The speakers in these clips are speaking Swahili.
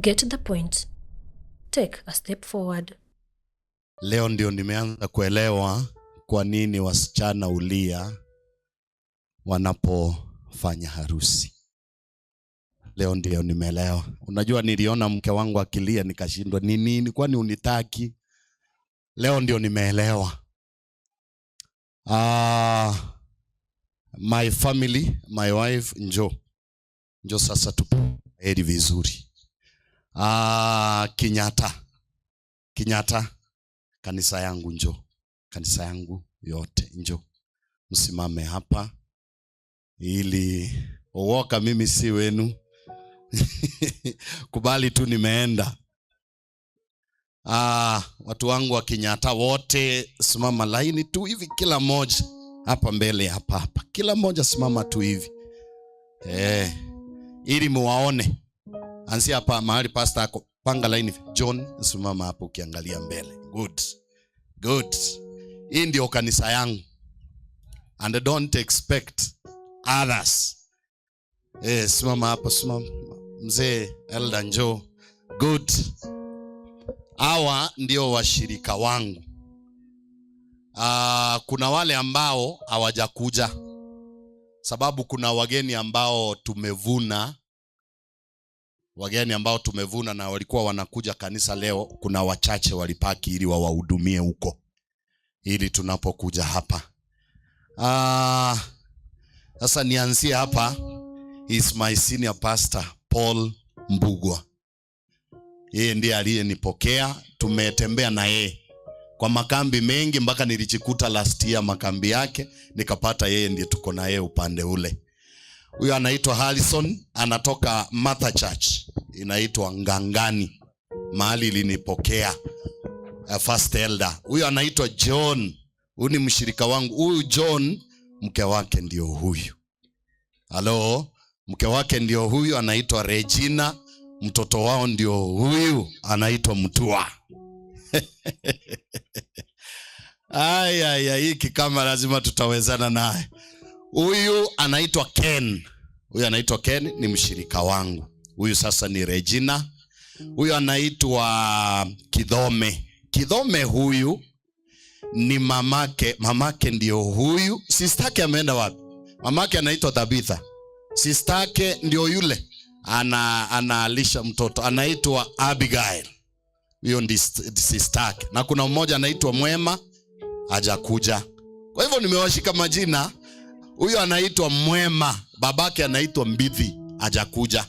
Get the point. Take a step forward. Leo ndio nimeanza kuelewa kwa nini wasichana ulia wanapofanya harusi. Leo ndio nimeelewa. Unajua niliona mke wangu akilia nikashindwa nini kwani unitaki? Leo ndio nimeelewa. My family, my wife, njoo sasa tupeli vizuri. Kinyata, kanisa yangu njoo. Kanisa yangu yote njoo. Msimame hapa ili uoka mimi si wenu. Kubali tu nimeenda. Watu wangu wa Kinyata wote simama laini tu hivi kila moja. Hapa mbele hapa. Kila moja simama tu hivi. Ili muwaone. Ansia hapa mahali pastor ako. Panga laini. John simama hapo ukiangalia mbele. Good. Hii ndio kanisa yangu. And don't expect others. Simama hapo simama. Mzee Elda njoo. Good. Hawa ndio washirika wangu. Kuna wale ambao hawajakuja. Sababu kuna wageni ambao tumevuna. Na walikuwa wanakuja kanisa leo. Kuna wachache walipaki ili wawahudumie huko. Ili tunapokuja hapa. Sasa nianzie hapa. He is my senior pastor, Paul Mbugwa. Yeye ndiye aliyenipokea. Tumetembea na yeye kwa makambi mengi mpaka nilijikuta last year makambi yake nikapata yeye ndiye tuko na yeye upande ule. Huyu anaitwa Harrison, anatoka Martha Church, inaitwa Ngangani, mahali ilinipokea first elder. Huyu anaitwa John, huyu ni mshirika wangu. Huyu John mke wake ndio huyu. Halo, mke wake ndio huyu anaitwa Regina, mtoto wao ndio huyu anaitwa Mutua. Hiki kama lazima tutawezana naye. Huyu anaitwa Ken. Ni mshirika wangu. Huyu sasa ni Regina. Huyu anaitwa Kidhome huyu ni mamake ndio huyu. Sistake ameenda wapi? Mamake anaitwa Tabitha. Sistake ndio yule analisha mtoto anaitwa Abigail. Huyo ndi sistake. Na kuna mmoja anaitwa Mwema hajakuja. Kwa hivyo nimewashika majina. Huyo anaitwa Mwema, babake anaitwa Mbithi hajakuja.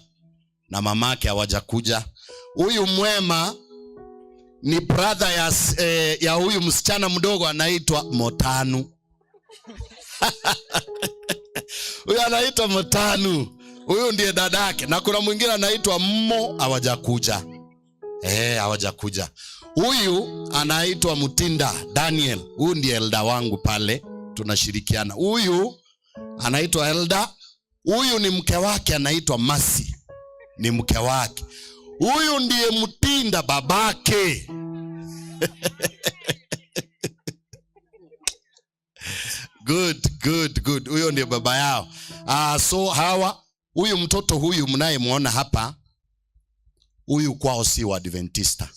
Na mamake hawajakuja. Huyu Mwema ni brother ya huyu msichana mdogo anaitwa Motanu. Huyu anaitwa Motanu. Huyu ndiye dadake. Na kuna mwingine anaitwa Mmo hawajakuja. Hawajakuja. Huyu anaitwa Mutinda Daniel. Huyu ndiye elda wangu pale. Tunashirikiana. Huyu anaitwa Elda. Huyu ni mke wake anaitwa Masi. Ni mke wake. Huyu ndiye Mutinda babake. Good. Huyo ndiye baba yao. So hawa, huyu mtoto huyu mnayemuona hapa, huyu kwao si wa Adventista.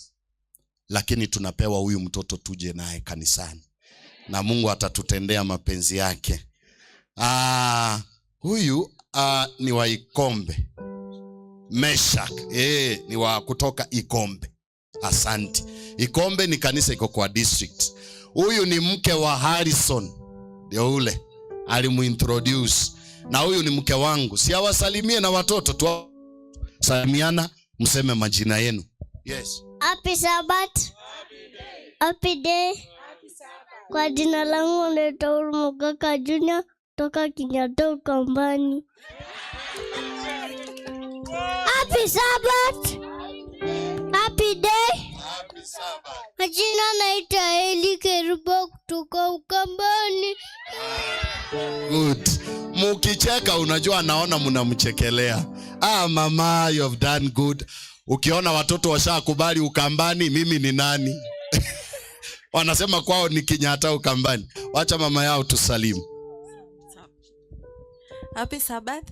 Lakini tunapewa huyu mtoto tuje naye kanisani. Na Mungu atatutendea mapenzi yake. Huyu ni wa Ikombe. Meshak. Ni wa kutoka Ikombe. Asante. Ikombe ni kanisa iko kwa district. Huyu ni mke wa Harrison. Ndio ule alimuintroduce. Na huyu ni mke wangu. Si awasalimie na watoto tu. Salimiana, mseme majina yenu. Yes. Happy Sabbath. Happy day. Kwa jina langu naitwa Mugaka Junior toka Kinyata Ukambani. Happy Sabbath. Happy day. Happy Sabbath. Majina naitwa Eli Kerubo kutoka Ukambani. Good. Mukicheka unajua anaona mnamchekelea. Mama, you have done good. Ukiona watoto washakubali Ukambani, mimi ni nani? Wanasema kwao ni Kinyata Ukambani. Wacha mama yao tusalimu. Happy Sabbath.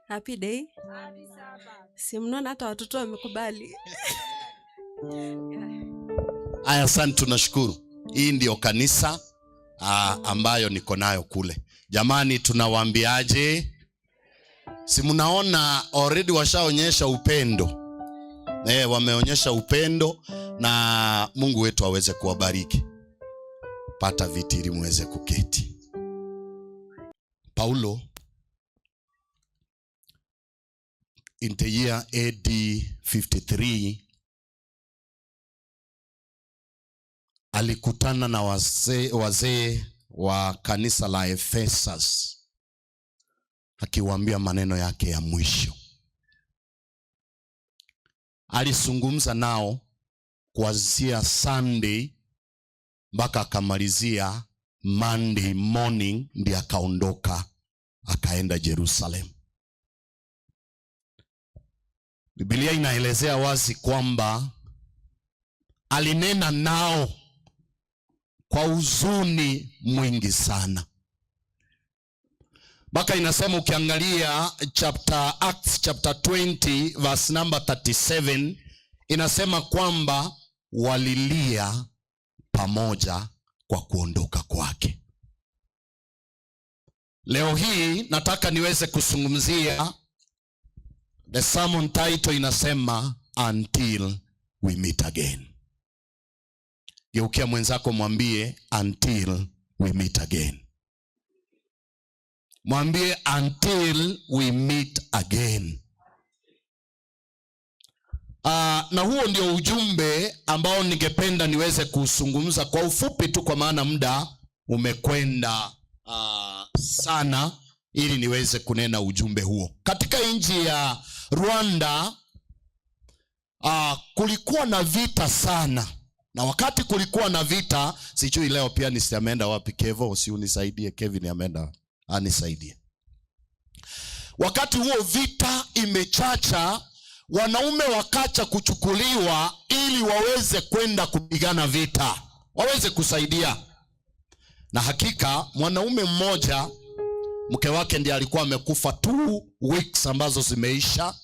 Happy day. Si mnaona hata watoto wamekubali. Aya, asante, tunashukuru. Hii ndio kanisa ambayo niko nayo kule. Jamani, tunawaambiaje? Si mnaona already washaonyesha upendo. Wameonyesha upendo, na Mungu wetu aweze kuwabariki. Pata viti ili muweze kuketi. Paulo in the year AD 53 alikutana na wazee wa kanisa la Ephesus, akiwaambia maneno yake ya mwisho. Alizungumza nao kuanzia Sunday mpaka akamalizia Monday morning, ndiye akaondoka akaenda Jerusalem. Biblia inaelezea wazi kwamba alinena nao kwa huzuni mwingi sana. Baka inasema, ukiangalia Acts chapter 20 verse number 37, inasema kwamba walilia pamoja kwa kuondoka kwake. Leo hii nataka niweze kuzungumzia, the sermon title inasema until we meet again. Geukia mwenzako mwambie until we meet again. Mwambie until we meet again. Na huo ndio ujumbe ambao ningependa niweze kuzungumza kwa ufupi tu, kwa maana muda umekwenda sana, ili niweze kunena ujumbe huo. Katika nchi ya Rwanda kulikuwa na vita sana. Na wakati kulikuwa na vita, sijui leo pia nisiameenda wapi Kevo, unisaidie Kevin ameenda anisaidie. Wakati huo vita imechacha, wanaume wakacha kuchukuliwa ili waweze kwenda kupigana vita, waweze kusaidia. Na hakika mwanaume mmoja, mke wake ndiye alikuwa amekufa 2 weeks ambazo zimeisha.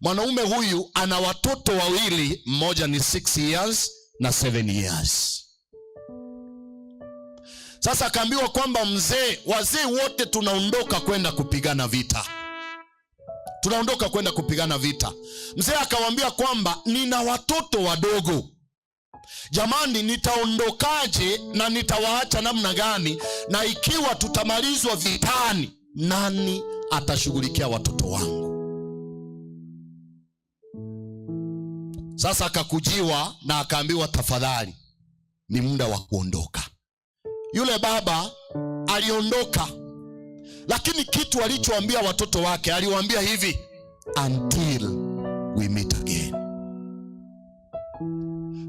Mwanaume huyu ana watoto wawili, mmoja ni 6 years na 7 years. Sasa akaambiwa kwamba wazee wote tunaondoka kwenda kupigana vita. Tunaondoka kwenda kupigana vita. Mzee akawaambia kwamba nina watoto wadogo. Jamani, nitaondokaje na nitawaacha namna gani? Na ikiwa tutamalizwa vitani, nani atashughulikia watoto wangu? Sasa akakujiwa na akaambiwa, tafadhali, ni muda wa kuondoka. Yule baba aliondoka, lakini kitu alichoambia watoto wake, aliwaambia hivi, until we meet again.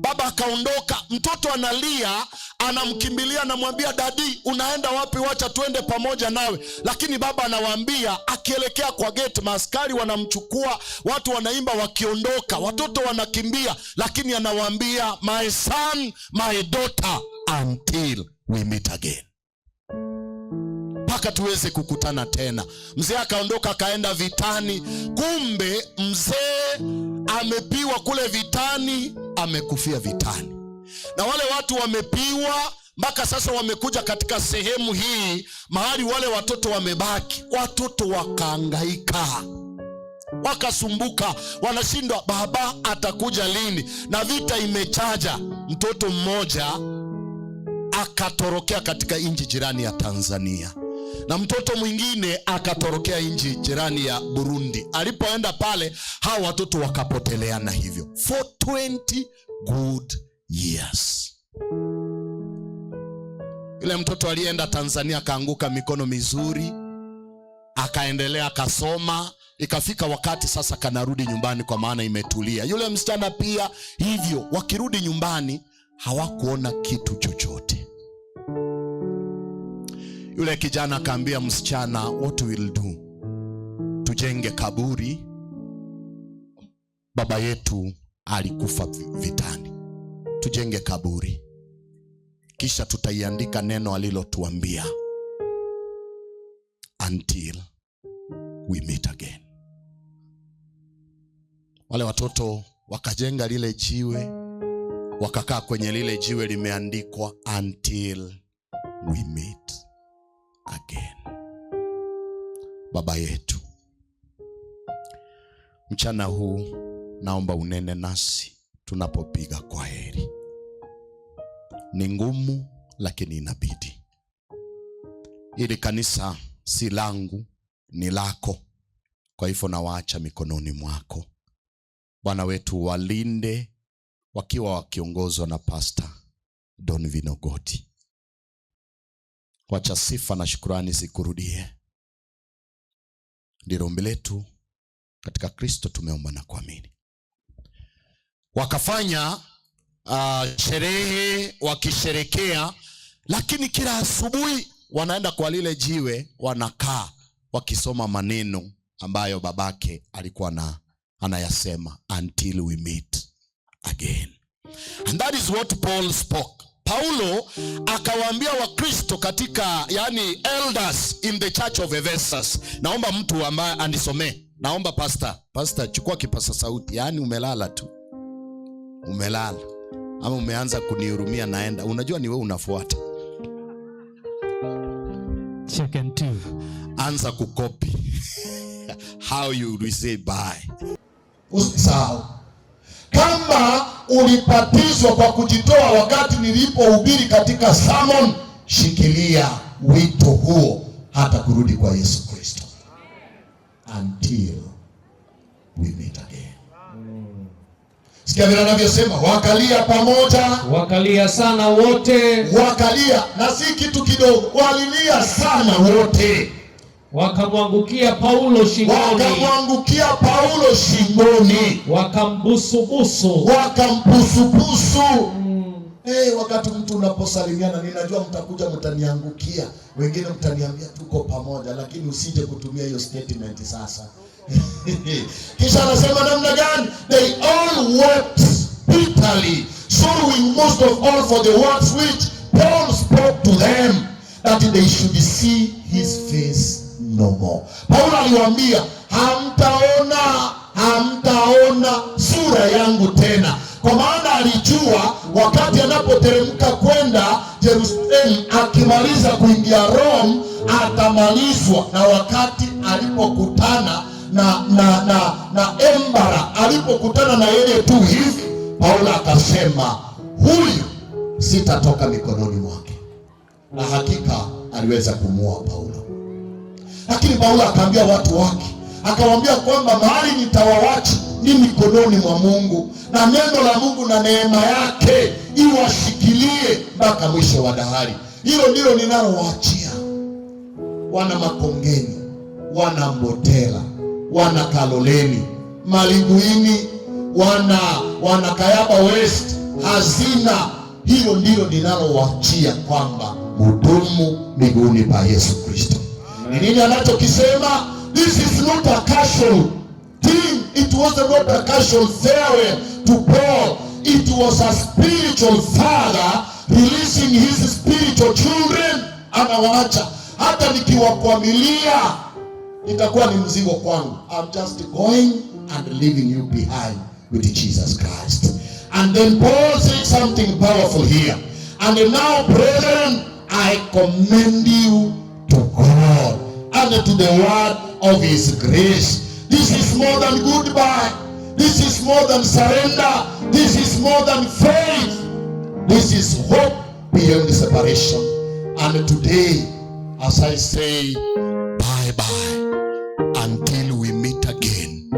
Baba akaondoka, mtoto analia, anamkimbilia, anamwambia, dadi, unaenda wapi? Wacha tuende pamoja nawe. Lakini baba anawaambia, akielekea kwa gate, maaskari wanamchukua, watu wanaimba wakiondoka, watoto wanakimbia, lakini anawaambia, my son, my daughter, until we meet again. Mpaka tuweze kukutana tena. Mzee akaondoka akaenda vitani. Kumbe mzee amepiwa kule vitani, amekufia vitani. Na wale watu wamepiwa, mpaka sasa wamekuja katika sehemu hii mahali wale watoto wamebaki. Watoto wakahangaika, wakasumbuka, wanashindwa baba atakuja lini, na vita imechaja. Mtoto mmoja akatorokea katika nchi jirani ya Tanzania, na mtoto mwingine akatorokea nchi jirani ya Burundi. Alipoenda pale, hao watoto wakapoteleana hivyo for 20 good years. Yule mtoto alienda Tanzania akaanguka mikono mizuri, akaendelea akasoma. Ikafika wakati sasa kanarudi nyumbani, kwa maana imetulia. Yule msichana pia hivyo. Wakirudi nyumbani hawakuona kitu chochote. Yule kijana akaambia msichana, what will do? Tujenge kaburi, baba yetu alikufa vitani. Tujenge kaburi, kisha tutaiandika neno alilotuambia, until we meet again. Wale watoto wakajenga lile jiwe, wakakaa kwenye lile jiwe limeandikwa until we meet again. Baba yetu, mchana huu naomba unene nasi tunapopiga kwa heri. Ni ngumu lakini inabidi. Ili kanisa si langu, ni lako. Kwa hivyo nawaacha mikononi mwako. Bwana wetu walinde wakiwa wakiongozwa na Pastor Don Vinogoti. Wacha sifa na shukrani zikurudie. Ndilo ombi letu katika Kristo tumeomba na kuamini. Wakafanya sherehe wakisherekea, lakini kila asubuhi wanaenda kwa lile jiwe, wanakaa wakisoma maneno ambayo babake alikuwa anayasema, until we meet again. And that is what Paul spoke. Paulo akawaambia Wakristo katika, yani elders in the church of Ephesus. Naomba mtu ambaye anisomee. Naomba pastor chukua kipasa sauti. Yani umelala tu. Umelala. Ama umeanza kunihurumia naenda. Unajua ni wewe unafuata. Check and two. Anza kukopi. How you will say bye. Usisahau. Kama ulipatizwa kwa kujitoa wakati nilipohubiri katika sermon, shikilia wito huo hata kurudi kwa Yesu Kristo. Until we meet again. Sikia vile anavyosema, wakalia pamoja. Wakalia sana wote. Wakalia, na si kitu kidogo. Walilia sana wote. Wakamwangukia Paulo shingoni. Wakamwangukia Paulo shingoni. Wakambusubusu. Wakambusubusu. Wakati mtu unaposalimiana, ninajua mtakuja mtaniangukia. Wengine mtaniambia tuko pamoja, lakini usije kutumia hiyo statement sasa. Kisha anasema namna gani? They all wept bitterly, sorrowing most of all for the words which Paul spoke to them, that they should see his face no more. Paulo aliwaambia, hamtaona sura yangu tena. Kwa maana alijua wakati anapoteremka kwenda Jerusalem, akimaliza kuingia Rome atamalizwa. Na wakati alipokutana na Embara, alipokutana na yeye tu hivi, Paulo akasema, huyu sitatoka mikononi mwake. Na hakika aliweza kumuua Paulo. Lakini Paulo akaambia watu wake, akawaambia kwamba mahali nitawawacha ni mikononi mwa Mungu, na neno la Mungu na neema yake iwashikilie mpaka mwisho wa dahari. Hilo ndilo ninalowaachia. Wana Makongeni, wana Mbotela, wana Kaloleni, Maliguini, wana Kayaba West, Hazina. Hilo ndilo ninalowaachia, kwamba mudumu miguuni pa Yesu Kristo. Ni nini anachokisema? This is not a casual thing. It was not a casual farewell to Paul. It was a spiritual father releasing his spiritual children. Anawaacha. Hata nikiwakwamilia itakuwa ni mzigo kwangu. I'm just going and leaving you behind with Jesus Christ. And then Paul said something powerful here. And now, brethren, I commend you to God and to the word of his grace. This is more than goodbye. This is more than surrender. This is more than faith. This is hope beyond separation. And today, as I say bye-bye until we meet again,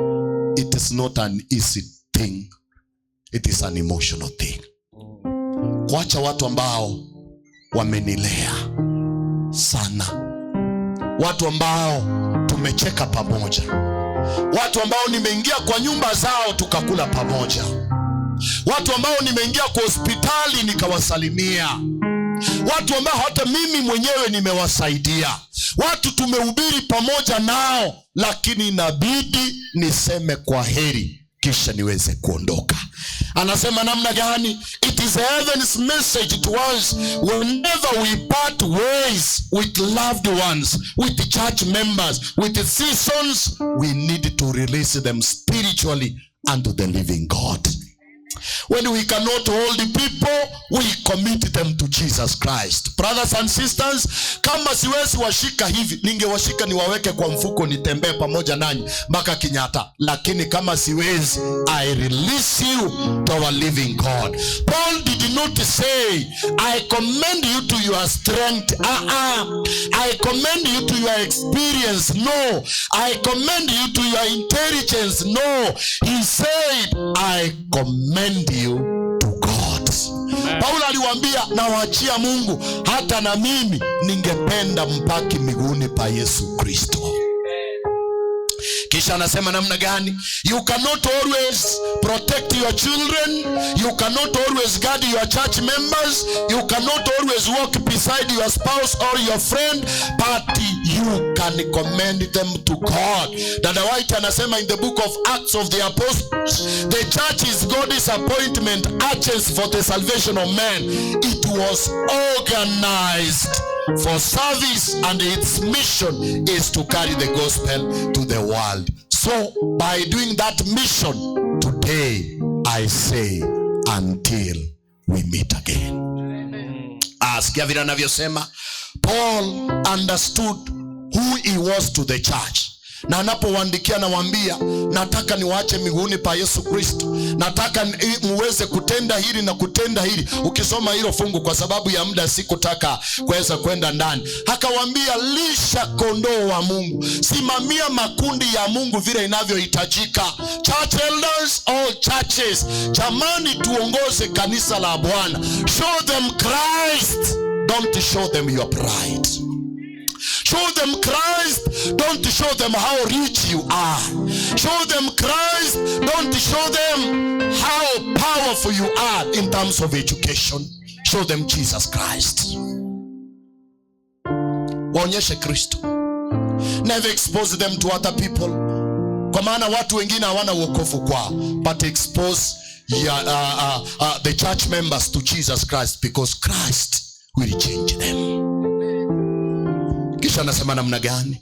it is not an easy thing. It is an emotional thing. Kuacha watu ambao wamenilea sana, watu ambao tumecheka pamoja, watu ambao nimeingia kwa nyumba zao tukakula pamoja, watu ambao nimeingia kwa hospitali nikawasalimia, watu ambao hata mimi mwenyewe nimewasaidia, watu tumehubiri pamoja nao, lakini inabidi niseme kwa heri kisha niweze kuondoka. Anasema namna gani? It is heaven's message to us whenever we part ways with loved ones, with the church members, with the seasons, we need to release them spiritually unto the living God. When we cannot hold the people, we commit them to Jesus Christ. Brothers and sisters, kama siwezi washika hivi, ningewashika niwaweke kwa mfuko nitembee pamoja nanyi mpaka Kenyatta. Lakini kama siwezi, I release you to our living God. Paul did not say, I commend you to your strength. I commend you to your experience. No. I commend you to your intelligence. No. He said, I commend you to God. Paulo aliwaambia, nawaachia Mungu, hata na mimi ningependa mpaki miguuni pa Yesu Kristo. Kisha anasema namna gani? You cannot always protect your children. You cannot always guard your church members. You cannot always walk beside your spouse or your friend, but you can commend them to God. Dada White anasema in the book of Acts of the Apostles, the church is God's appointment agents for the salvation of men. It was organized for service, and its mission is to carry the gospel to the world. So by doing that mission, today I say until we meet again. Asikia vile anavyosema, Paul understood who he was to the church. Na anapowaandikia nawaambia, nataka niwaache miguuni pa Yesu Kristo. Nataka muweze kutenda hili na kutenda hili. Ukisoma hilo fungu, kwa sababu ya muda sikutaka kuweza kwenda ndani. Akawaambia, lisha kondoo wa Mungu. Simamia makundi ya Mungu vile inavyohitajika. Church elders, all churches, jamani tuongoze kanisa la Bwana. Show them Christ. Don't show them your pride. Show them Christ. Don't show them how rich you are. Show them Christ. Don't show them how powerful you are in terms of education. Show them Jesus Christ. Waonyeshe Kristo. Never expose them to other people. Kwa maana watu wengine hawana wokovu kwao. But expose the church members to Jesus Christ, because Christ will change them. Kisha anasema namna gani?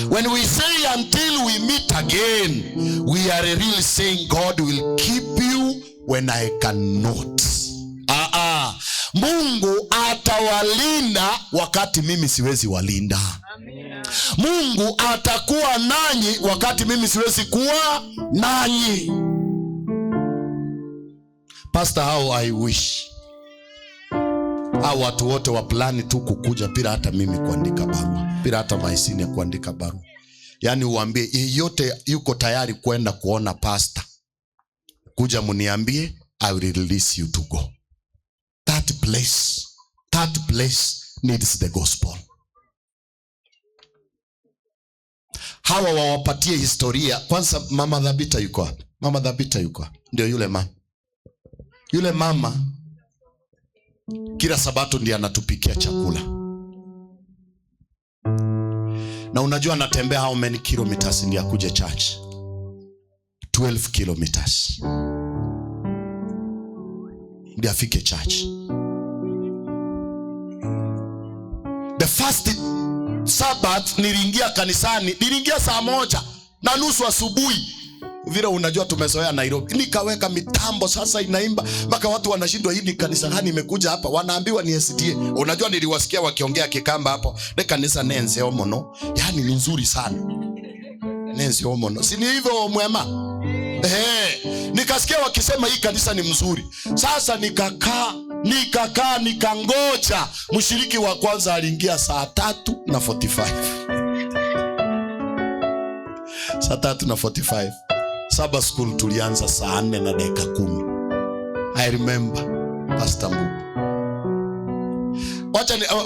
When we say until we meet again, we are really saying God will keep you when I cannot. Mungu atawalinda wakati mimi siwezi walinda. Mungu atakuwa nanyi wakati mimi siwezi kuwa nanyi. Pastor, how I wish watu wote wa plani tu kukuja bila hata mimi kuandika barua, bila hata maisini ya kuandika barua. Yani uambie yeyote yuko tayari kwenda kuona pastor, kuja muniambie, I will release you to go. That place needs the gospel. Hawa wawapatie historia. Kwanza mama Dhabita yuko hapa. Mama Dhabita yuko hapa. Ndio yule mama. Yule mama kila Sabato ndiye anatupikia chakula. Na unajua anatembea how many kilometers ndiye akuje church? 12 kilometers. Ndiye afike church. The first Sabbath niliingia kanisani, niliingia saa 1:30 asubuhi. Vile unajua tumezoea Nairobi. Nikaweka mitambo sasa inaimba mpaka watu wanashindwa, hii ni kanisa gani imekuja hapa? Wanaambiwa ni SDA. Unajua niliwasikia wakiongea Kikamba hapo. Le kanisa nenze omono. Yani ni nzuri sana. Nenze omono. Si ni hivyo mwema? Nikasikia wakisema hii kanisa ni mzuri. Sasa nikakaa nikangoja. Mshiriki wa kwanza aliingia saa 3:45. Saa 3:45. Saba school tulianza saa 4:10. I remember Pastor Mbu.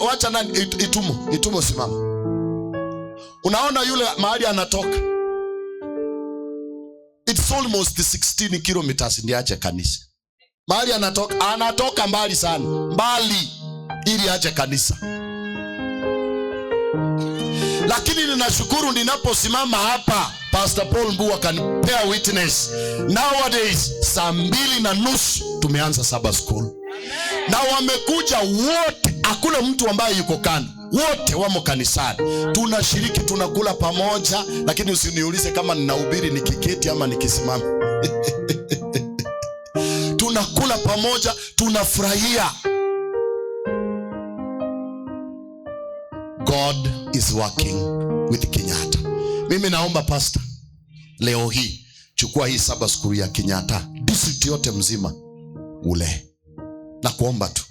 Wacha nani itumo simama. Unaona yule mahali anatoka. It's almost 16 kilometers ndiye aje kanisa. Mahali anatoka mbali sana. Mbali ili aje kanisa. Lakini ninashukuru ninaposimama hapa Pastor Paul Mbu akanipea witness. Nowadays 2:30 tumeanza Sabbath school. Na wamekuja wote, hakuna mtu ambaye yuko kando. Wote wamo kanisani. Tunashiriki, tunakula pamoja, lakini usiniulize kama ninahubiri nikiketi ama nikisimama. Tunakula pamoja, tunafurahia. God is working with Kenyatta. Mimi naomba pastor, leo hii chukua hii Sabbath school ya Kenyatta, district yote mzima ule. Na kuomba tu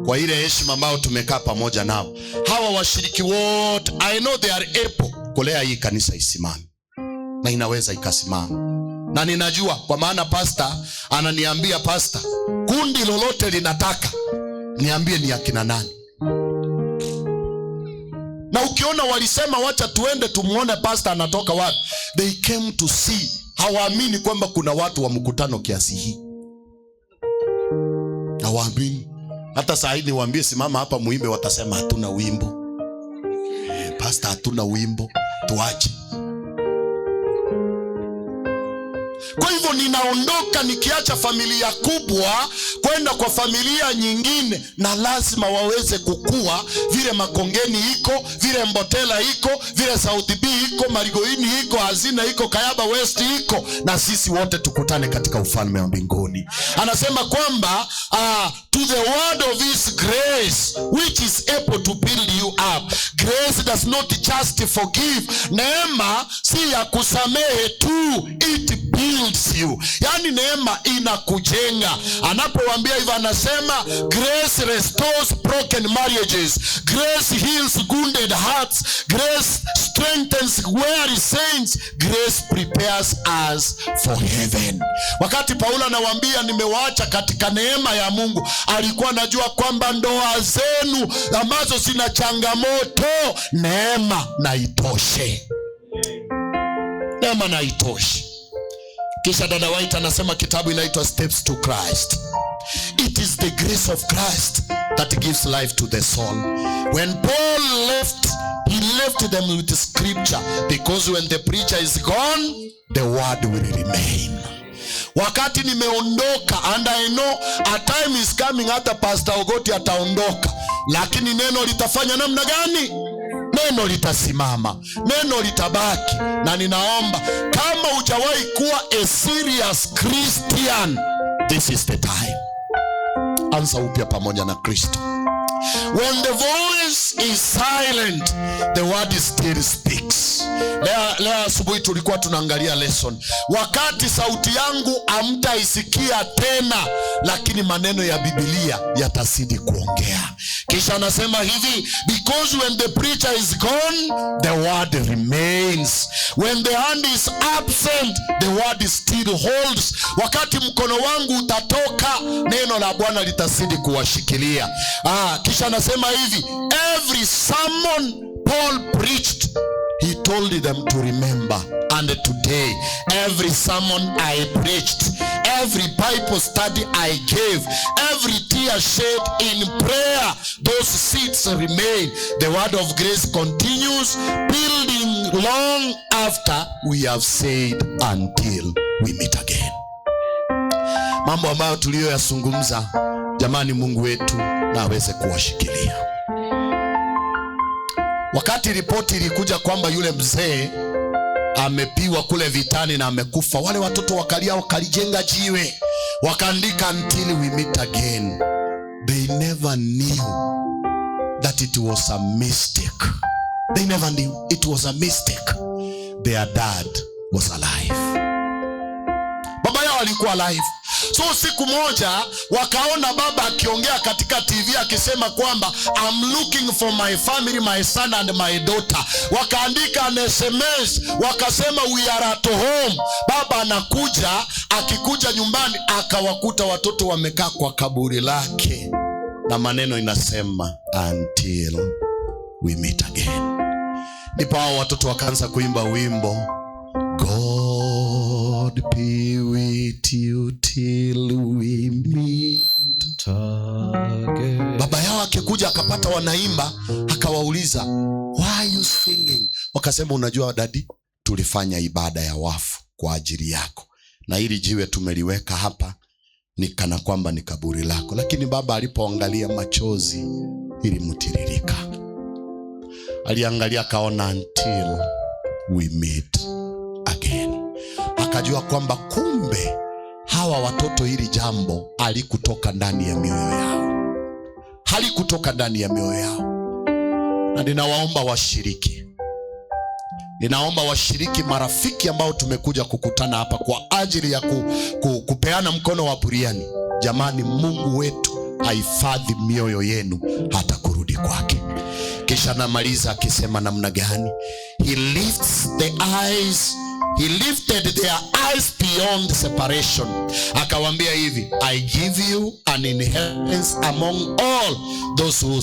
kwa ile heshima ambao tumekaa pamoja nao, hawa washiriki wote, I know they are able kulea hii kanisa isimame, na inaweza ikasimama. Na ninajua kwa maana pastor ananiambia, pastor, kundi lolote linataka niambie ni akina nani. Na ukiona walisema wacha tuende tumuone pastor anatoka wapi, they came to see. Hawaamini kwamba kuna watu wa mkutano kiasi hii. Hawaamini. Hata saa hii niwaambie simama hapa muimbe, watasema hatuna wimbo. Pastor, hatuna wimbo, tuache. Kwa hivyo ninaondoka nikiacha familia kubwa kwenda kwa familia nyingine, na lazima waweze kukua vile Makongeni iko, vile Mbotela iko, vile South B iko, Marigoini iko, Hazina iko, Kayaba West iko, na sisi wote tukutane katika ufalme wa mbinguni. Anasema kwamba to the word of his grace which is able to build you up. Grace does not just forgive. Neema si ya kusamehe tu, it builds you. Yani neema inakujenga. Anapowaambia hivyo anasema grace restores broken marriages, grace heals wounded hearts, grace strengthens weary saints, grace prepares us for heaven. Wakati Paulo anawaambia nimewaacha katika neema ya Mungu, alikuwa anajua kwamba ndoa zenu ambazo zina changamoto, neema na itoshe. Neema na itoshe. Kisha dada White anasema kitabu inaitwa Steps to Christ. It is the grace of Christ that gives life to the soul. When Paul left, he left them with the scripture, because when the preacher is gone, the word will remain. Wakati nimeondoka, and I know a time is coming, hata Pastor Ogoti ataondoka, lakini neno litafanya namna gani? Neno litasimama, neno litabaki. Na ninaomba kama hujawahi kuwa a serious Christian, this is the time. Anza upya pamoja na Kristo. When the voice is silent, the word still speaks. Leo asubuhi tulikuwa tunaangalia lesson. Wakati sauti yangu hamtaisikia tena, lakini maneno ya Biblia yatazidi kuongea. Kisha anasema hivi, because when the preacher is gone, the word remains. When the hand is absent, the word still holds. Wakati mkono wangu utatoka, neno la Bwana litazidi kuwashikilia. Kisha anasema hivi, every sermon Paul preached, he told them to remember. And today, every sermon I preached, every Bible study I gave, every tear shed in prayer, those seeds remain. The word of grace continues, building long after we have said until we meet again. Mambo ambayo tuliyoyazungumza, jamani, Mungu wetu na aweze kuwashikilia. Wakati ripoti ilikuja kwamba yule mzee amepiwa kule vitani na amekufa, wale watoto wakalia, wakalijenga jiwe, wakaandika until we meet again. They never knew that it was a mistake. They never knew it was a mistake. Their dad was alive. Baba yao alikuwa alive. So siku moja wakaona baba akiongea katika TV akisema kwamba I'm looking for my family, my son and my daughter. Wakaandika an SMS, wakasema we are at home. Baba anakuja, akikuja nyumbani akawakuta watoto wamekaa kwa kaburi lake, na maneno inasema until we meet again. Ndipo hao watoto wakaanza kuimba wimbo, God be with you till we meet again. Baba yao akikuja akapata wanaimba, akawauliza why are you singing? Wakasema unajua daddy, tulifanya ibada ya wafu kwa ajili yako, na hili jiwe tumeliweka hapa ni kana kwamba ni kaburi lako. Lakini baba alipoangalia machozi ilimtiririka, aliangalia kaona until we meet again, akajua kwamba kumbe hawa watoto hili jambo halikutoka ndani ya mioyo yao, halikutoka ndani ya mioyo yao. Na ninawaomba washiriki, ninaomba washiriki, marafiki ambao tumekuja kukutana hapa kwa ajili ya kupeana mkono wa buriani. Jamani, Mungu wetu ahifadhi mioyo yenu hata kurudi kwake. Kisha namaliza akisema namna gani? He lifted their eyes beyond separation. Akawambia hivi, I give you an inheritance among all those who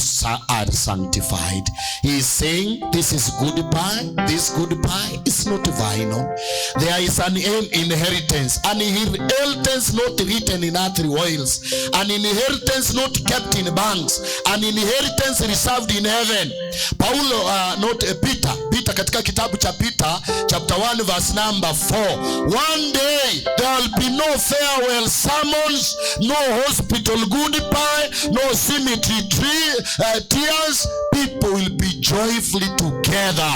are sanctified. He is saying, this is goodbye. This goodbye is not final. There is an inheritance. An inheritance not written in earthly oils. An inheritance not kept in banks. An inheritance reserved in heaven. Peter katika kitabu cha Peter chapter 1 verse number 4. One day there will be no farewell sermons, no hospital goodbye, no cemetery tears. People will be joyfully together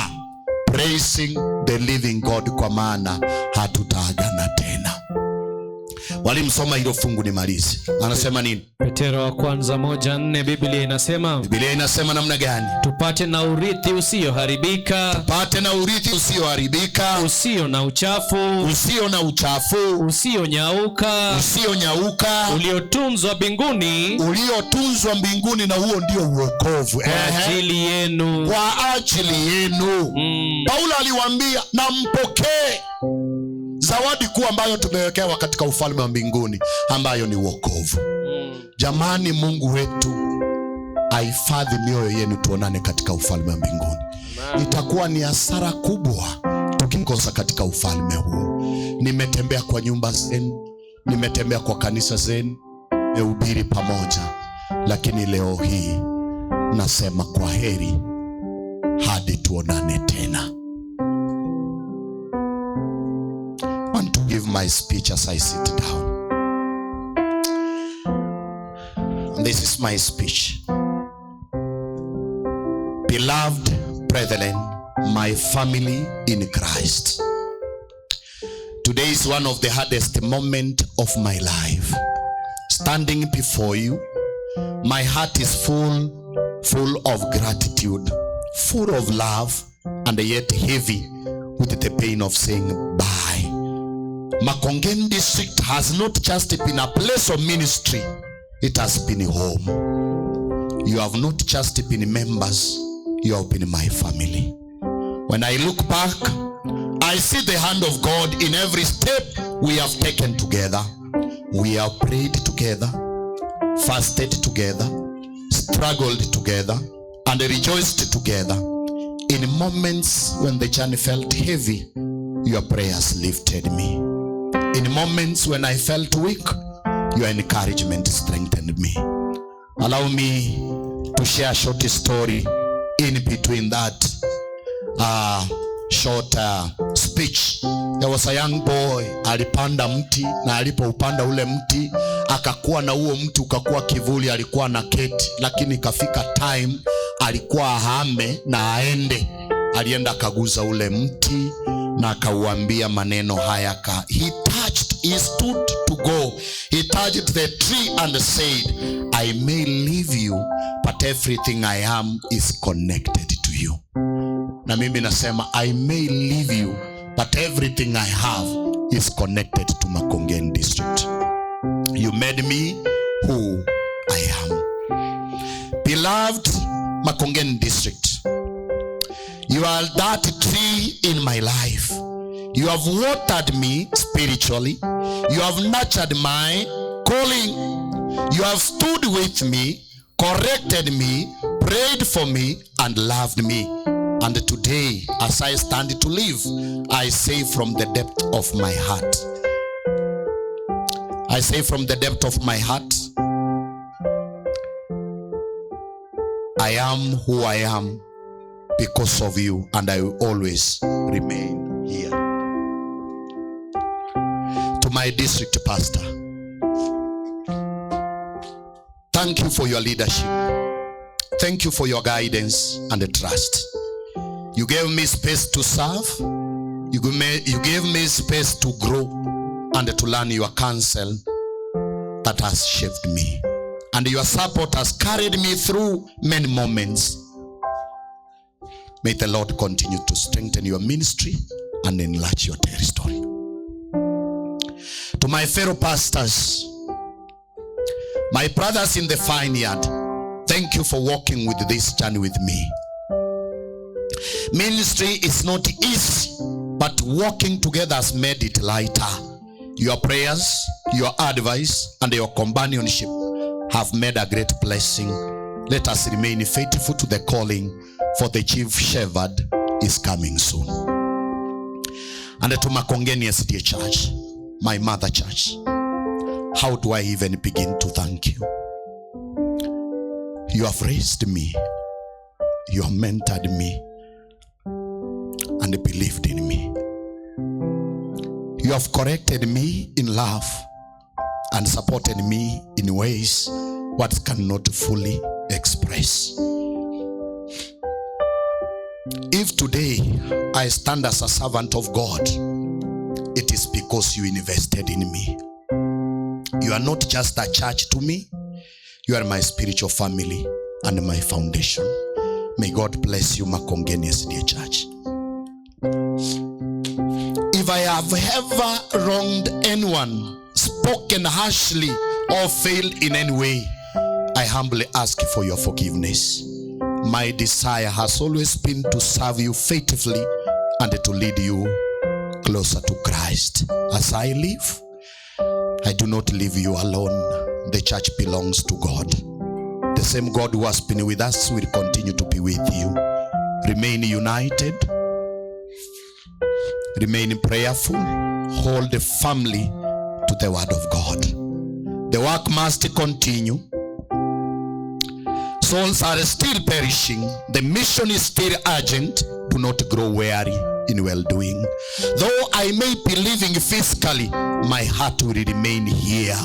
praising the living God, kwa maana hatutaagana tena. Walimsoma hilo fungu ni malizi. Anasema nini? Petero wa kwanza 1:4, Biblia inasema. Biblia inasema namna gani? Tupate na urithi usioharibika. Tupate na urithi usioharibika. Usio na uchafu. Usio na uchafu. Usionyauka. Usionyauka. Uliotunzwa mbinguni. Uliotunzwa mbinguni, na huo ndio wokovu. Kwa ajili yenu. Kwa ajili yenu. Paulo aliwaambia, na mpokee zawadi kuu ambayo tumewekewa katika ufalme wa mbinguni, ambayo ni wokovu. Jamani, Mungu wetu ahifadhi mioyo yenu, tuonane katika ufalme wa mbinguni. Itakuwa ni hasara kubwa tukikosa katika ufalme huu. Nimetembea kwa nyumba zenu, nimetembea kwa kanisa zenu, nimehubiri pamoja, lakini leo hii nasema kwa heri hadi tuonane tena. Give my speech as I sit down. And this is my speech. Beloved brethren, my family in Christ, today is one of the hardest moments of my life. Standing before you, my heart is full of gratitude, full of love, and yet heavy with the pain of saying bye. Makongeni district has not just been a place of ministry, it has been home. You have not just been members, you have been my family. When I look back, I see the hand of God in every step we have taken together. We have prayed together, fasted together, struggled together, and rejoiced together. In moments when the journey felt heavy, your prayers lifted me. In moments when I felt weak, your encouragement strengthened me. Allow me to share a short story in between that short speech. There was a young boy, alipanda mti, na alipoupanda ule mti akakuwa na huo mti ukakuwa kivuli, alikuwa na keti, lakini ikafika time alikuwa ahame na aende. Alienda akaguza ule mti na akauambia maneno haya he stood to go. He touched the tree and said, I may leave you, but everything I am is connected to you. Na mimi nasema, I may leave you, but everything I have is connected to Makongeni district. You made me who I am. Beloved Makongeni district, you are that tree in my life. You have watered me spiritually. You have nurtured my calling. You have stood with me, corrected me, prayed for me, and loved me. And today, as I stand to live, I say from the depth of my heart. I say from the depth of my heart, I am who I am because of you, and I will always remain here. my district pastor, thank you for your leadership. Thank you for your guidance and the trust. You gave me space to serve. You gave me space to grow and to learn your counsel that has shaped me. And your support has carried me through many moments. May the Lord continue to strengthen your ministry and enlarge your territory. To my fellow pastors, my brothers in the vineyard, thank you for walking with this journey with me. Ministry is not easy, but walking together has made it lighter. Your prayers, your advice, and your companionship have made a great blessing. Let us remain faithful to the calling, for the chief shepherd is coming soon. And to Makongeni SDA Church, my mother church, how do I even begin to thank you? You have raised me, you have mentored me, and believed in me. You have corrected me in love and supported me in ways what cannot fully express. If today I stand as a servant of God, it is because you invested in me. You are not just a church to me, you are my spiritual family and my foundation. May God bless you, Makongeni SDA Church. If I have ever wronged anyone, spoken harshly, or failed in any way, I humbly ask for your forgiveness. My desire has always been to serve you faithfully and to lead you closer to Christ. As I live, I do not leave you alone. The church belongs to God. The same God who has been with us will continue to be with you. Remain united. Remain prayerful. Hold firmly to the word of God. The work must continue. Souls are still perishing. The mission is still urgent. Do not grow weary in well-doing. Though I may be living physically, my heart will remain here.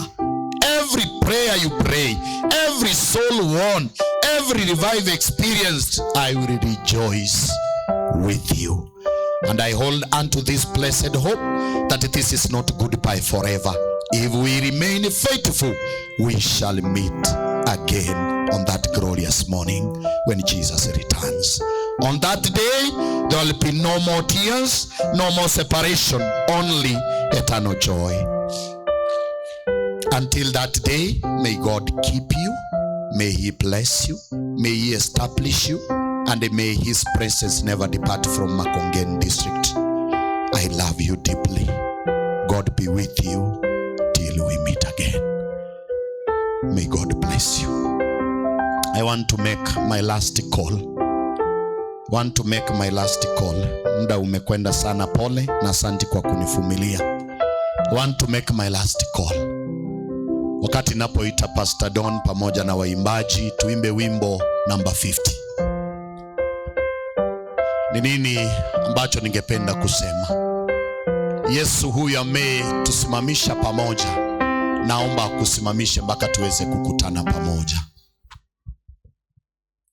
Every prayer you pray, every soul won, every revival experienced, I will rejoice with you. And I hold unto this blessed hope that this is not goodbye forever. If we remain faithful, we shall meet again on that glorious morning when Jesus returns. On that day, there will be no more tears, no more separation, only eternal joy. Until that day, may God keep you, may He bless you, may He establish you, and may His presence never depart from Makongeni district. I love you deeply. God be with you till we meet again. May God bless you. I want to make my last call. Muda umekwenda sana, pole na asante kwa kunivumilia. Want to make my last call. Wakati napoita Pastor Don pamoja na waimbaji tuimbe wimbo number 50. Ni nini ambacho ningependa kusema? Yesu huyu ametusimamisha pamoja. Naomba akusimamishe mpaka tuweze kukutana pamoja.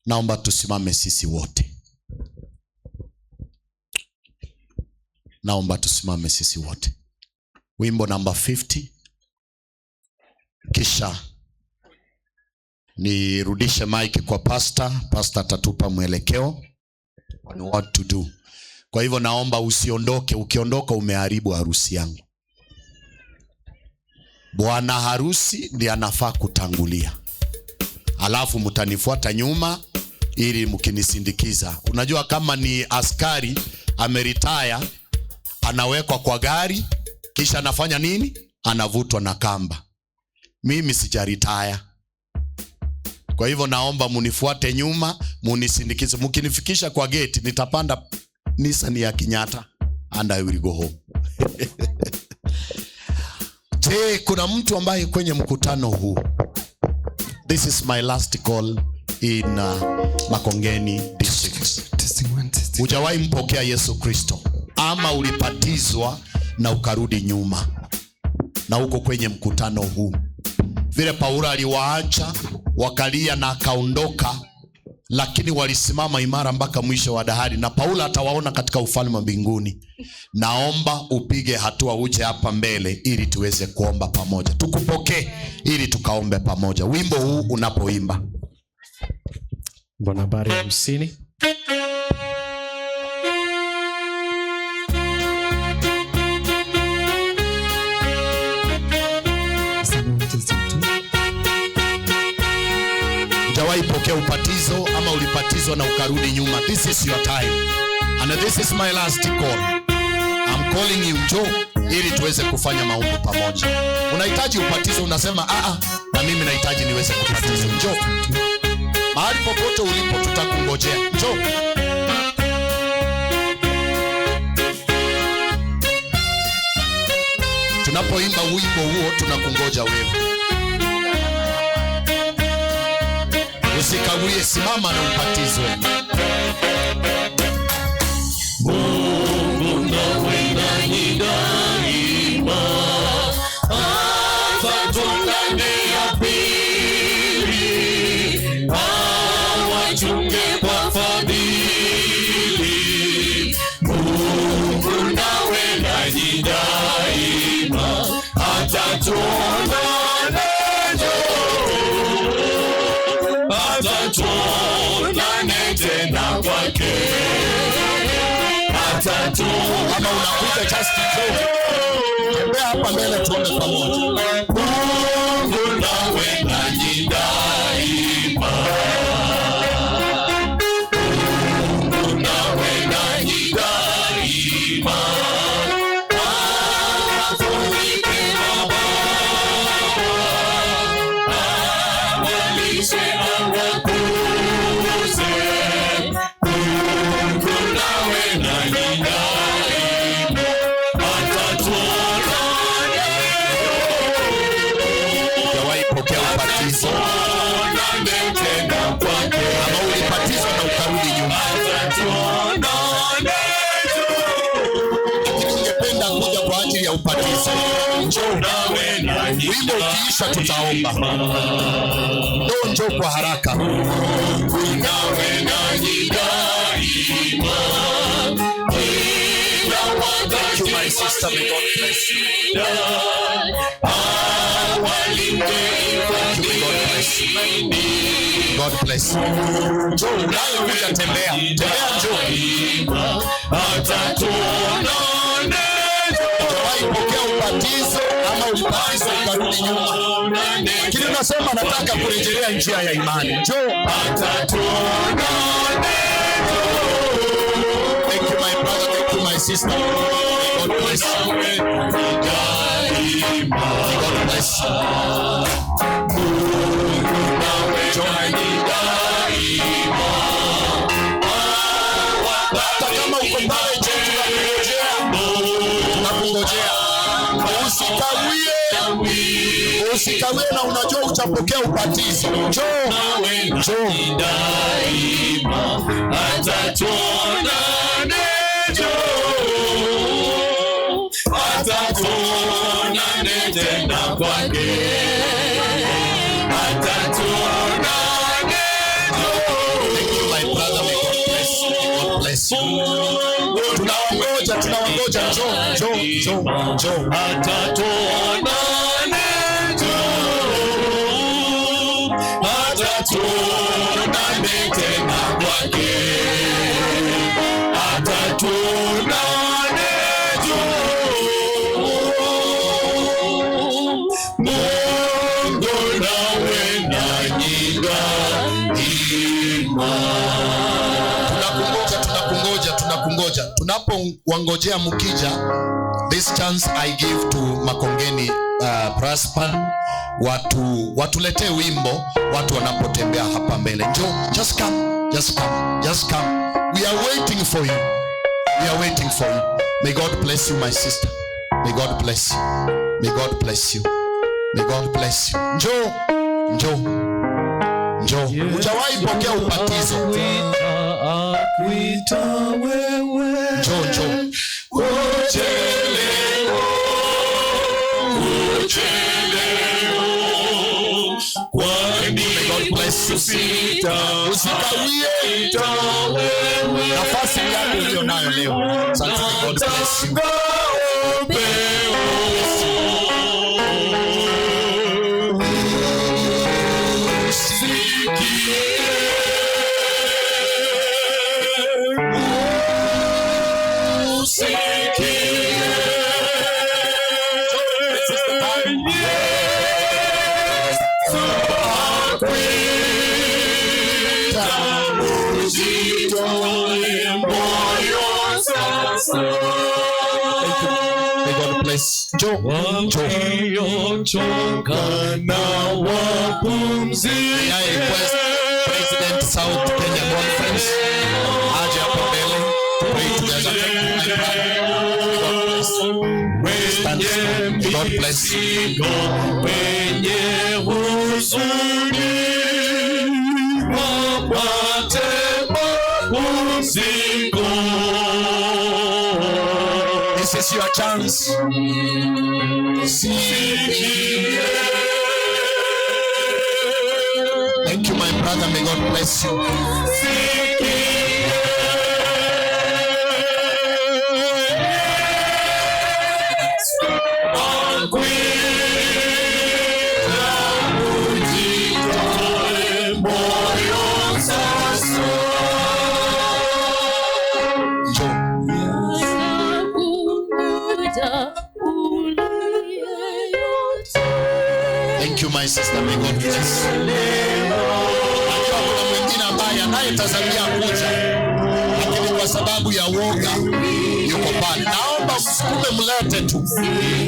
Naomba tusimame sisi wote. Naomba tusimame sisi wote. Wimbo number 50. Kisha nirudishe mic kwa pastor. Pastor atatupa mwelekeo on what to do. Kwa hivyo naomba usiondoke. Ukiondoka umeharibu harusi yangu. Bwana harusi ndiye anafaa kutangulia. Alafu mtanifuata nyuma ili mkinisindikiza. Unajua kama ni askari ameritaya, anawekwa kwa gari, kisha anafanya nini? Anavutwa na kamba. Mimi sijaritaya. Kwa hivyo naomba munifuate nyuma, munisindikize. Mkinifikisha kwa gate, nitapanda Nissan ya Kenyatta and I will go home. Je, kuna mtu ambaye kwenye mkutano huu? This is my last call in Makongeni district. Hujawahi mpokea Yesu Kristo ama ulipatizwa na ukarudi nyuma? na uko kwenye mkutano huu. Vile Paulo aliwaacha wakalia na akaondoka, lakini walisimama imara mpaka mwisho wa dahari, na Paulo atawaona katika ufalme wa mbinguni. Naomba upige hatua uje hapa mbele ili tuweze kuomba pamoja. Tukupokee ili tukaombe pamoja. Wimbo huu unapoimba. Bwana habari 50. Hujawahi pokea upatizo ama ulipatizwa na ukarudi nyuma. This is your time. And this is my last call. I'm calling you, njoo ili tuweze kufanya maombi pamoja. Unahitaji upatizo, unasema na mimi nahitaji niweze kubatizwa. Njoo. Mahali popote ulipo tutakungojea. Njoo. Tunapoimba wimbo huo tunakungoja wewe. Usikawie, simama na upatizwe. Mungu nawe nanyi daima, atatungane ya pili, awachunge kwa fadhili. Mungu nawe nanyi daima, atatungane tena kwake. Kama unakuja just njoo. Tembea hapa mbele tuombe pamoja. Mungu nawe nanyi daima, Mungu nawe nanyi daima, afunike mabawa, awalishe awakuze. Mungu nawe nanyi daima, atatuona. Hujawahi pokea ubatizo ama ulipatizwa na ukarudi nyuma, lakini ungependa kuja kwa ajili ya ubatizo, njoo. Wimbo ukiisha tutaomba. Njoo kwa haraka. Nawe nanyi daima, kila wakati My sister, may God bless you. God bless you. Njoo, unayokuja tembea. Tembea njoo. Hujawahi pokea ubatizo ama ubatizo ukarudi nyuma, lakini unasema nataka kurejelea njia ya imani. Njoo. Thank you my brother, thank you my sister. God bless you. God bless you. Hata kama uko pale je, tunakungojea. Usikawie na unajua utapokea ubatizo. Njoo. Njoo. Tena kwake. Tunawangoja. Njoo. Atatuonane tena kwake. Atatuonane Mungu nawe nanyi daima. Tunakungoja. Tunapowangojea mkija, this chance I give to Makongeni Prosper, watuletee wimbo watu wanapotembea hapa mbele. Njoo, just come. We are waiting for you. May God bless you my sister. May God bless you. Njoo. Hujawahi pokea ubatizo. Njoo. Uje leo, Usikawie. Nafasi yako ulio nayo leo. God bless you. May God bless. Joe. May I request President South Kenya Conference aje hapo mbele to pray together. God bless. This is your chance. Thank you, my brother. May God bless you. Thank you, my sister. May God bless. Najua kuna mwingine ambaye anayetazamia kuja, lakini kwa sababu ya woga yuko pale. Naomba msukume, mlete tu.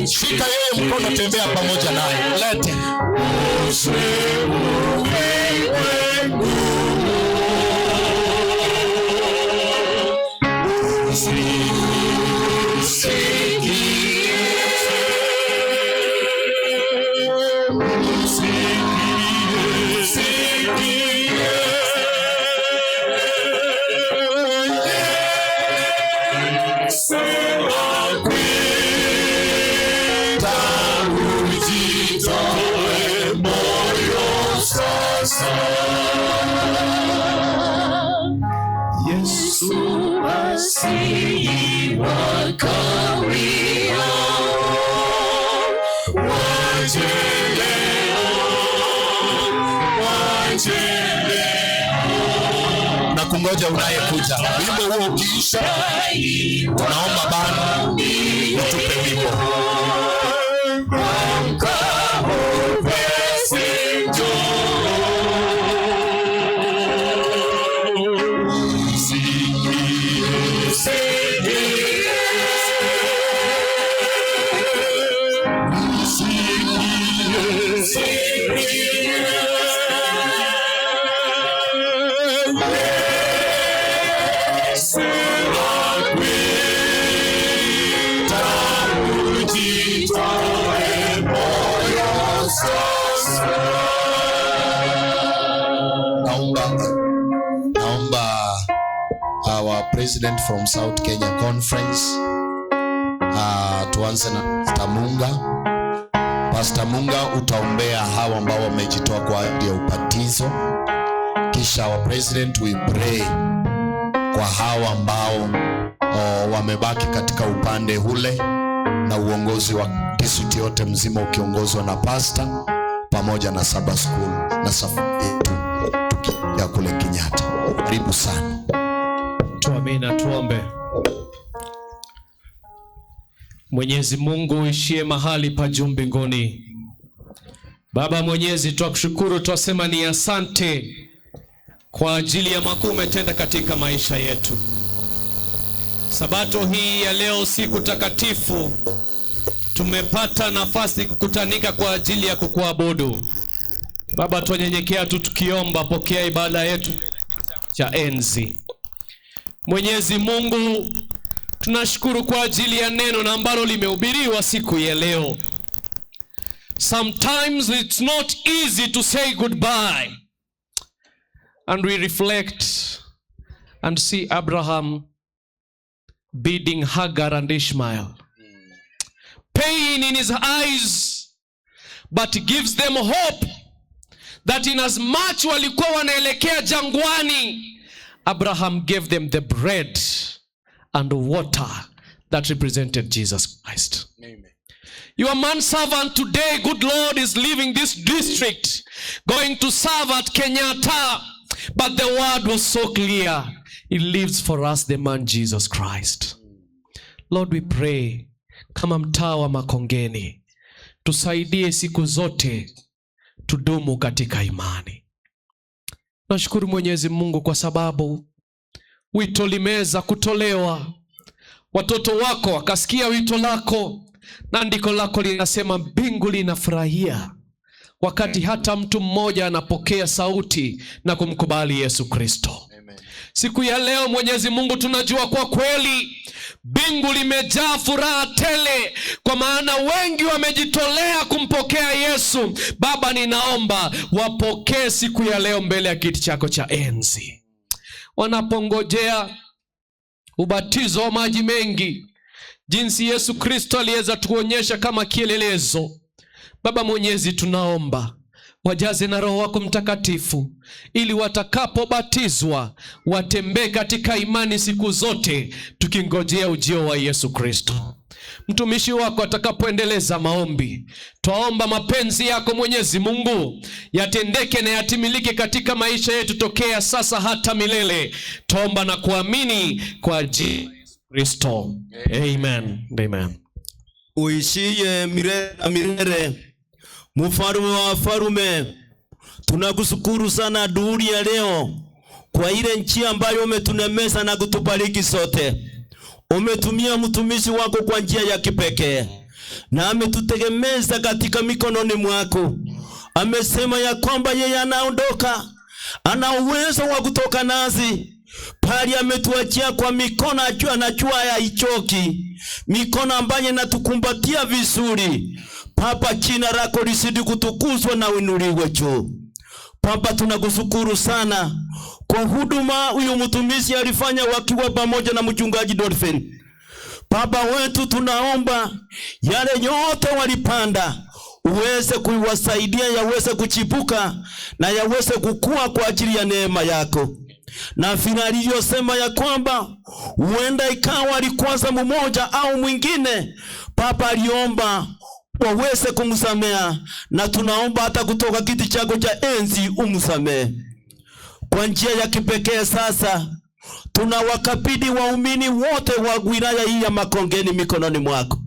Shika yeye mkono, tembea pamoja naye. Mlete. Na kungoja unayekuja. Wimbo huo ukiisha, tunaomba Bwana utupe wimbo. Naomba our president from South Kenya Conference, tuanze na Pastor Munga. Pastor Munga, utaombea hawa ambao wamejitoa kwa ajili ya ubatizo. Kisha our president we pray kwa hawa ambao wamebaki katika upande ule, na uongozi wa kisuti yote mzima ukiongozwa na pastor pamoja na Sabbath School na safari yetu ya kule Kenyatta. Karibu sana. Tuamini, tuombe. Mwenyezi Mungu uishie mahali pa juu mbinguni, Baba Mwenyezi, twakushukuru, twasema ni asante kwa ajili ya makuu umetenda katika maisha yetu. Sabato hii ya leo, siku takatifu, tumepata nafasi kukutanika kwa ajili ya kukuabudu. Baba, tunyenyekea tu tukiomba, pokea ibada yetu cha enzi. Mwenyezi Mungu, tunashukuru kwa ajili ya neno na ambalo limehubiriwa siku ya leo. Sometimes it's not easy to say goodbye, and we reflect and see Abraham bidding Hagar and Ishmael. Pain in his eyes, but gives them hope that in as much walikuwa wanaelekea jangwani, Abraham gave them the bread and water that represented Jesus Christ. Amen. Your manservant today, good Lord, is leaving this district, going to serve at Kenyatta. But the word was so clear. It lives for us the man Jesus Christ. Lord, we pray, kama mtaa wa Makongeni, tusaidie siku zote tudumu katika imani. Nashukuru Mwenyezi Mungu kwa sababu wito limeweza kutolewa. Watoto wako wakasikia wito lako, na andiko lako linasema mbingu linafurahia wakati hata mtu mmoja anapokea sauti na kumkubali Yesu Kristo. Siku ya leo Mwenyezi Mungu, tunajua kwa kweli mbingu limejaa furaha tele, kwa maana wengi wamejitolea kumpokea Yesu. Baba, ninaomba wapokee siku ya leo mbele ya kiti chako cha enzi, wanapongojea ubatizo wa maji mengi, jinsi Yesu Kristo aliweza tuonyesha kama kielelezo. Baba Mwenyezi, tunaomba wajaze na Roho wako Mtakatifu, ili watakapobatizwa watembee katika imani siku zote, tukingojea ujio wa Yesu Kristo. Mtumishi wako atakapoendeleza maombi, twaomba mapenzi yako Mwenyezi Mungu yatendeke na yatimilike katika maisha yetu tokea sasa hata milele. Twaomba na kuamini kwa jina la Yesu Kristo. Amen. Amen. Uishie milele na milele, Mfalme wa wafalme. Tunakushukuru sana adhuhuri ya leo kwa ile nchi ambayo umetunemeza na kutubariki sote. Umetumia mtumishi wako kwa njia ya kipekee, na ametutegemeza katika mikononi mwako. Amesema ya kwamba yeye anaondoka, ana uwezo wa kutoka nasi. Pali ametuachia kwa mikono anajua ya ichoki, mikono ambayo inatukumbatia vizuri. Papa, jina lako lisidi kutukuzwa na uinuliwe juu. Papa, tunakushukuru sana kwa huduma huyu mtumishi alifanya wakiwa pamoja na mchungaji Dolphin. Papa wetu, tunaomba yale yote walipanda uweze kuwasaidia, yaweze kuchipuka na yaweze kukua kwa ajili ya neema yako. Na vile aliyosema ya kwamba huenda ikawa alikwaza mmoja au mwingine, Papa aliomba waweze kumsamea, na tunaomba hata kutoka kiti chako cha enzi umsamee kwa njia ya kipekee. Sasa tunawakabidhi waumini wote wa wilaya hii ya Makongeni mikononi mwako,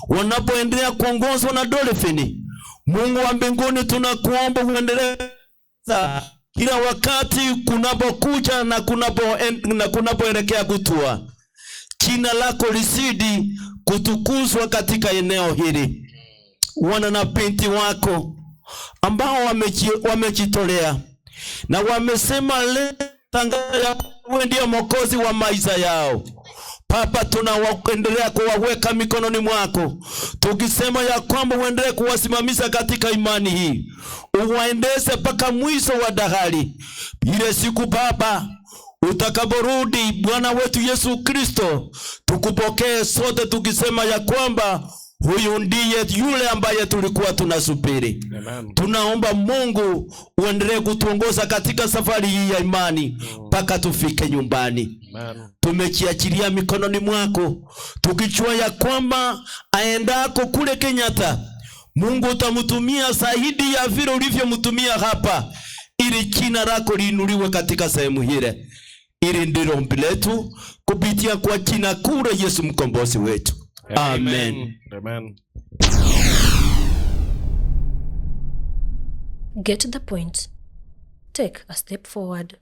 wanapoendelea kuongozwa na Dolphin. Mungu wa mbinguni, tunakuomba uendelee kila wakati kunapokuja na kunapoelekea kutua, jina lako lisidi kutukuzwa katika eneo hili. Wana na binti wako ambao wamejitolea na wamesema leo tangaza wewe ndiye Mwokozi wa maisha yao. Papa, tunawaendelea kuwaweka mikononi mwako, tukisema ya kwamba uendelee kuwasimamisha katika imani hii, uwaendeshe mpaka mwisho wa dahari. Ile siku Baba utakaporudi Bwana wetu Yesu Kristo, tukupokee sote tukisema ya kwamba huyu ndiye yule ambaye tulikuwa tunasubiri. Tunaomba Mungu uendelee kutuongoza katika safari hii ya imani mpaka tufike nyumbani. Tumejiachilia mikononi mwako, tukijua ya kwamba aendako kule Kenyatta, Mungu utamtumia zaidi ya vile ulivyomtumia hapa, ili jina lako liinuliwe katika sehemu hile. Ili ndilo ombi letu kupitia kwa jina kule Yesu mkombozi wetu. Amen. Amen. Get the point. Take a step forward.